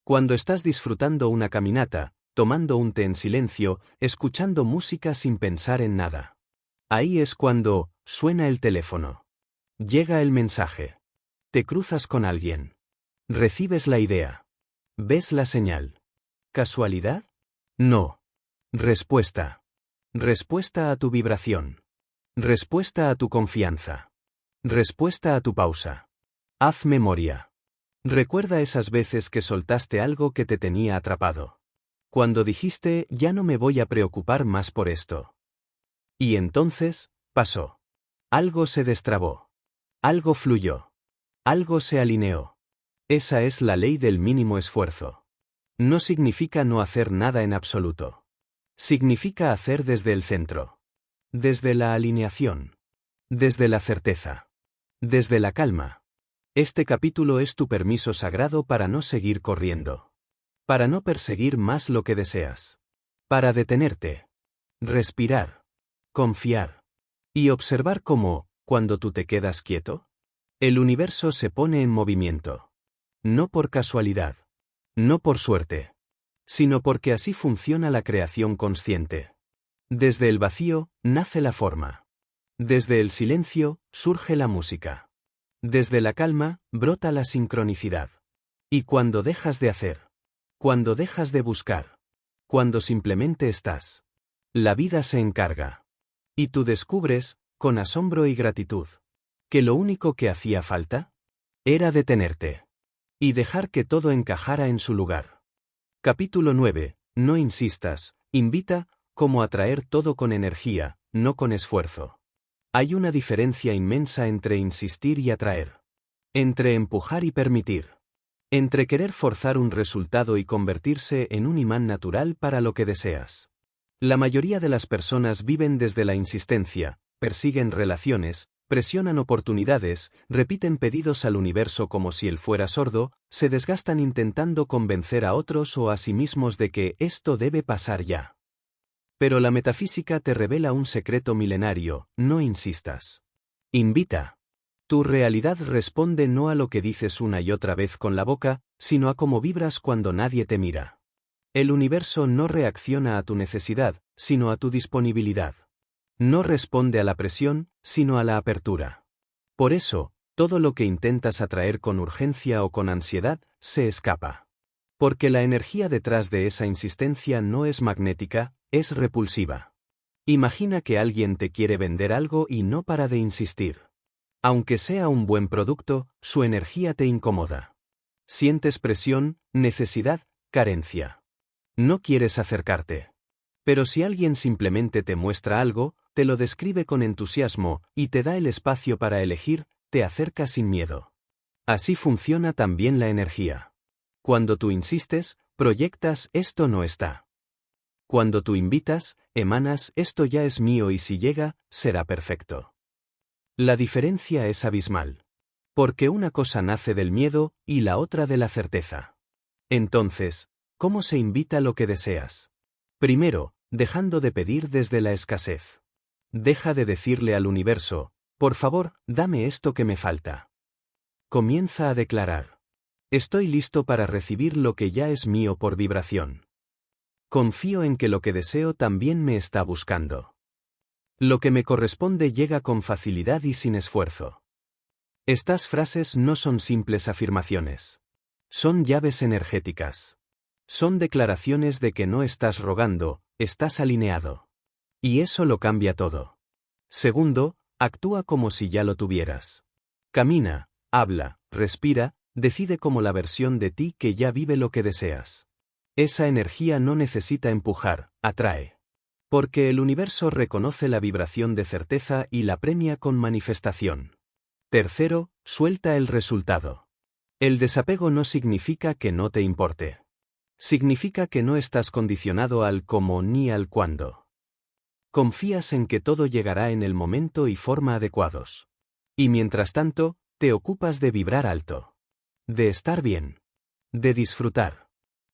Cuando estás disfrutando una caminata, tomando un té en silencio, escuchando música sin pensar en nada. Ahí es cuando suena el teléfono. Llega el mensaje. Te cruzas con alguien. Recibes la idea. ¿Ves la señal? ¿Casualidad? No. Respuesta. Respuesta a tu vibración. Respuesta a tu confianza. Respuesta a tu pausa. Haz memoria. Recuerda esas veces que soltaste algo que te tenía atrapado. Cuando dijiste, ya no me voy a preocupar más por esto. Y entonces, pasó. Algo se destrabó. Algo fluyó. Algo se alineó. Esa es la ley del mínimo esfuerzo. No significa no hacer nada en absoluto. Significa hacer desde el centro. Desde la alineación. Desde la certeza. Desde la calma. Este capítulo es tu permiso sagrado para no seguir corriendo. Para no perseguir más lo que deseas. Para detenerte. Respirar. Confiar. Y observar cómo, cuando tú te quedas quieto, el universo se pone en movimiento. No por casualidad. No por suerte. Sino porque así funciona la creación consciente. Desde el vacío, nace la forma. Desde el silencio, surge la música. Desde la calma, brota la sincronicidad. Y cuando dejas de hacer, cuando dejas de buscar, cuando simplemente estás, la vida se encarga. Y tú descubres, con asombro y gratitud, que lo único que hacía falta era detenerte. Y dejar que todo encajara en su lugar. Capítulo 9. No insistas, invita, cómo atraer todo con energía, no con esfuerzo. Hay una diferencia inmensa entre insistir y atraer. Entre empujar y permitir. Entre querer forzar un resultado y convertirse en un imán natural para lo que deseas. La mayoría de las personas viven desde la insistencia, persiguen relaciones, presionan oportunidades, repiten pedidos al universo como si él fuera sordo, se desgastan intentando convencer a otros o a sí mismos de que esto debe pasar ya. Pero la metafísica te revela un secreto milenario: no insistas. Invita. Tu realidad responde no a lo que dices una y otra vez con la boca, sino a cómo vibras cuando nadie te mira. El universo no reacciona a tu necesidad, sino a tu disponibilidad. No responde a la presión, sino a la apertura. Por eso, todo lo que intentas atraer con urgencia o con ansiedad, se escapa. Porque la energía detrás de esa insistencia no es magnética, es repulsiva. Imagina que alguien te quiere vender algo y no para de insistir. Aunque sea un buen producto, su energía te incomoda. Sientes presión, necesidad, carencia. No quieres acercarte. Pero si alguien simplemente te muestra algo, te lo describe con entusiasmo, y te da el espacio para elegir, te acerca sin miedo. Así funciona también la energía. Cuando tú insistes, proyectas esto no está. Cuando tú invitas, emanas esto ya es mío y si llega, será perfecto. La diferencia es abismal. Porque una cosa nace del miedo y la otra de la certeza. Entonces, ¿cómo se invita lo que deseas? Primero, dejando de pedir desde la escasez. Deja de decirle al universo, por favor, dame esto que me falta. Comienza a declarar. Estoy listo para recibir lo que ya es mío por vibración. Confío en que lo que deseo también me está buscando. Lo que me corresponde llega con facilidad y sin esfuerzo. Estas frases no son simples afirmaciones. Son llaves energéticas. Son declaraciones de que no estás rogando, estás alineado. Y eso lo cambia todo. Segundo, actúa como si ya lo tuvieras. Camina, habla, respira, decide como la versión de ti que ya vive lo que deseas. Esa energía no necesita empujar, atrae. Porque el universo reconoce la vibración de certeza y la premia con manifestación. Tercero, suelta el resultado. El desapego no significa que no te importe. Significa que no estás condicionado al cómo ni al cuándo. Confías en que todo llegará en el momento y forma adecuados. Y mientras tanto, te ocupas de vibrar alto. De estar bien. De disfrutar.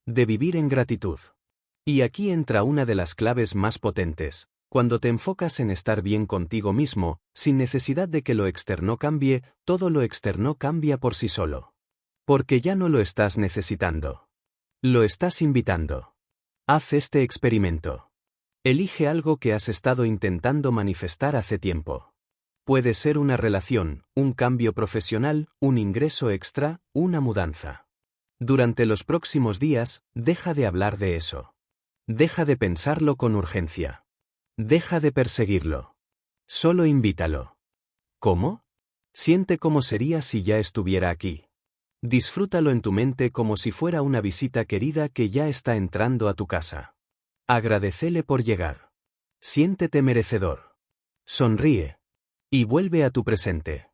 De vivir en gratitud. Y aquí entra una de las claves más potentes. Cuando te enfocas en estar bien contigo mismo, sin necesidad de que lo externo cambie, todo lo externo cambia por sí solo. Porque ya no lo estás necesitando. Lo estás invitando. Haz este experimento. Elige algo que has estado intentando manifestar hace tiempo. Puede ser una relación, un cambio profesional, un ingreso extra, una mudanza. Durante los próximos días, deja de hablar de eso. Deja de pensarlo con urgencia. Deja de perseguirlo. Solo invítalo. ¿Cómo? Siente cómo sería si ya estuviera aquí. Disfrútalo en tu mente como si fuera una visita querida que ya está entrando a tu casa. Agradécele por llegar. Siéntete merecedor. Sonríe. Y vuelve a tu presente.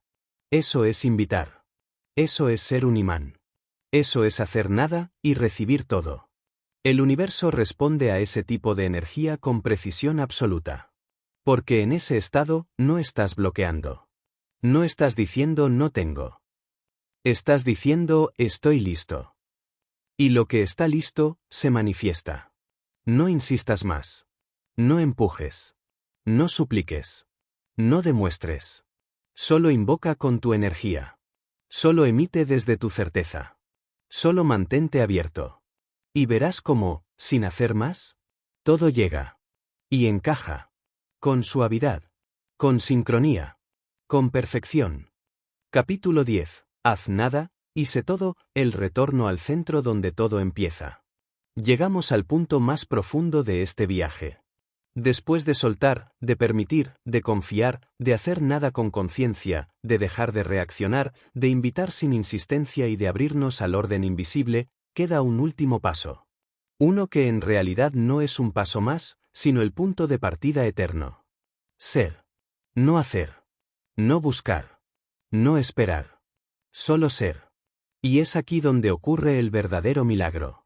Eso es invitar. Eso es ser un imán. Eso es hacer nada y recibir todo. El universo responde a ese tipo de energía con precisión absoluta. Porque en ese estado, no estás bloqueando. No estás diciendo no tengo. Estás diciendo estoy listo. Y lo que está listo, se manifiesta. No insistas más. No empujes. No supliques. No demuestres. Solo invoca con tu energía. Solo emite desde tu certeza. Solo mantente abierto. Y verás cómo, sin hacer más, todo llega. Y encaja. Con suavidad. Con sincronía. Con perfección. Capítulo 10. Haz nada, y sé todo, el retorno al centro donde todo empieza. Llegamos al punto más profundo de este viaje. Después de soltar, de permitir, de confiar, de hacer nada con conciencia, de dejar de reaccionar, de invitar sin insistencia y de abrirnos al orden invisible, queda un último paso. Uno que en realidad no es un paso más, sino el punto de partida eterno. Ser. No hacer. No buscar. No esperar. Solo ser. Y es aquí donde ocurre el verdadero milagro.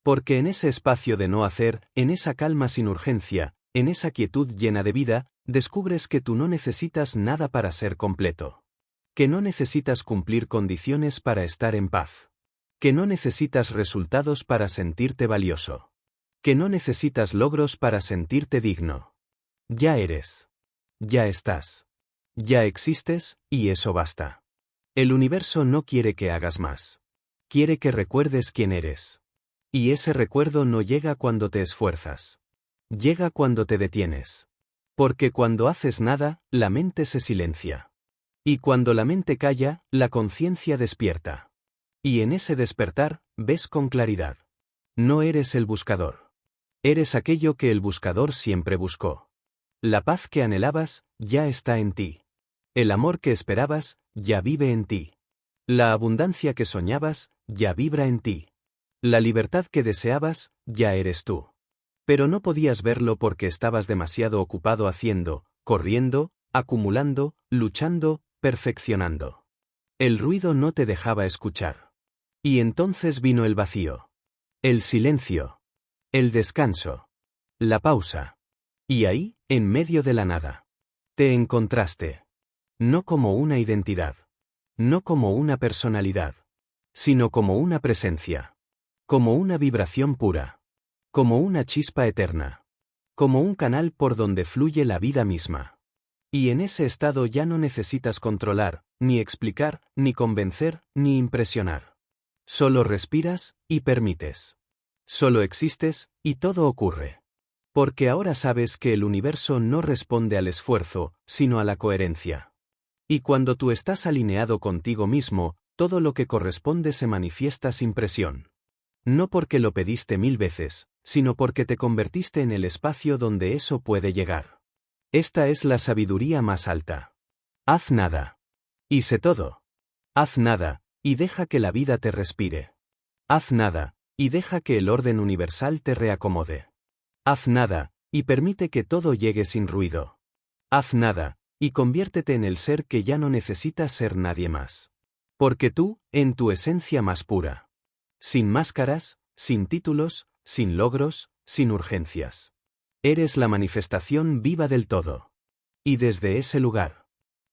Porque en ese espacio de no hacer, en esa calma sin urgencia, en esa quietud llena de vida, descubres que tú no necesitas nada para ser completo. Que no necesitas cumplir condiciones para estar en paz. Que no necesitas resultados para sentirte valioso. Que no necesitas logros para sentirte digno. Ya eres. Ya estás. Ya existes, y eso basta. El universo no quiere que hagas más. Quiere que recuerdes quién eres. Y ese recuerdo no llega cuando te esfuerzas. Llega cuando te detienes. Porque cuando haces nada, la mente se silencia. Y cuando la mente calla, la conciencia despierta. Y en ese despertar, ves con claridad. No eres el buscador. Eres aquello que el buscador siempre buscó. La paz que anhelabas, ya está en ti. El amor que esperabas, ya vive en ti. La abundancia que soñabas, ya vibra en ti. La libertad que deseabas, ya eres tú. Pero no podías verlo porque estabas demasiado ocupado haciendo, corriendo, acumulando, luchando, perfeccionando. El ruido no te dejaba escuchar. Y entonces vino el vacío. El silencio. El descanso. La pausa. Y ahí, en medio de la nada, te encontraste. No como una identidad. No como una personalidad. Sino como una presencia. Como una vibración pura. Como una chispa eterna. Como un canal por donde fluye la vida misma. Y en ese estado ya no necesitas controlar, ni explicar, ni convencer, ni impresionar. Solo respiras, y permites. Solo existes, y todo ocurre. Porque ahora sabes que el universo no responde al esfuerzo, sino a la coherencia. Y cuando tú estás alineado contigo mismo, todo lo que corresponde se manifiesta sin presión. No porque lo pediste 1000 veces, sino porque te convertiste en el espacio donde eso puede llegar. Esta es la sabiduría más alta. Haz nada. Y sé todo. Haz nada, y deja que la vida te respire. Haz nada, y deja que el orden universal te reacomode. Haz nada, y permite que todo llegue sin ruido. Haz nada, y conviértete en el ser que ya no necesitas ser nadie más. Porque tú, en tu esencia más pura. Sin máscaras, sin títulos, sin logros, sin urgencias. Eres la manifestación viva del todo. Y desde ese lugar,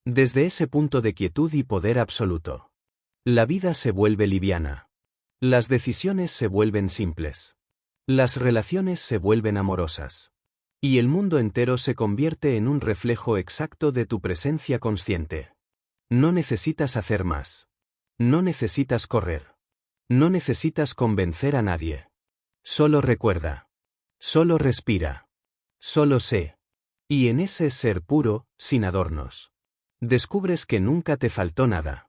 desde ese punto de quietud y poder absoluto, la vida se vuelve liviana. Las decisiones se vuelven simples. Las relaciones se vuelven amorosas. Y el mundo entero se convierte en un reflejo exacto de tu presencia consciente. No necesitas hacer más. No necesitas correr. No necesitas convencer a nadie. Solo recuerda. Solo respira. Solo sé. Y en ese ser puro, sin adornos, descubres que nunca te faltó nada.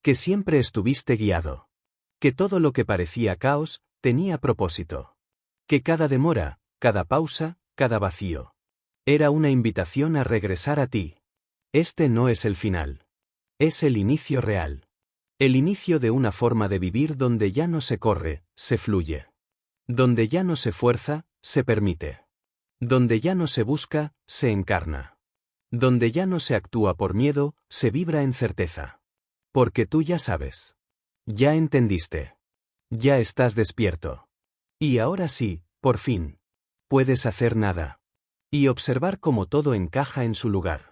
Que siempre estuviste guiado. Que todo lo que parecía caos, tenía propósito. Que cada demora, cada pausa, cada vacío, era una invitación a regresar a ti. Este no es el final. Es el inicio real. El inicio de una forma de vivir donde ya no se corre, se fluye. Donde ya no se fuerza, se permite. Donde ya no se busca, se encarna. Donde ya no se actúa por miedo, se vibra en certeza. Porque tú ya sabes. Ya entendiste. Ya estás despierto. Y ahora sí, por fin, puedes hacer nada. Y observar cómo todo encaja en su lugar.